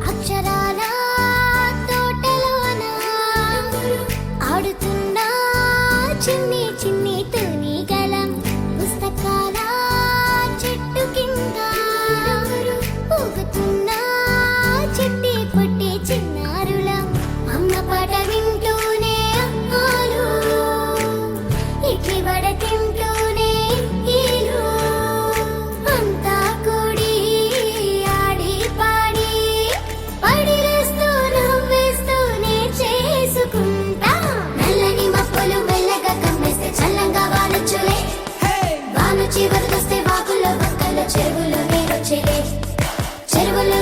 అక్షరాల తోటలోన ఆడుతున్నా చిన్ని చిన్ని తూనిగలం పుస్తకాల చెట్టు కింద ఊగుతున్నా చిట్టి పొట్టి చిన్నారులం అమ్మ పాట వింటూనే అమ్మాలు ఇడ్లీ వడ తింటూనే ఈలు అంతా కూడి ఆడి పాడి పడిలేస్తూ నవ్వేస్తూనే చేసుకుంటా నల్లని మప్పులు మెల్లగా కమ్మేస్తే చల్లంగా వానొచ్చులే వానొచ్చి వరదొస్తే వాగుల్లో వంకల్లో చెరువులో నీరొచ్చేలే చెరువులో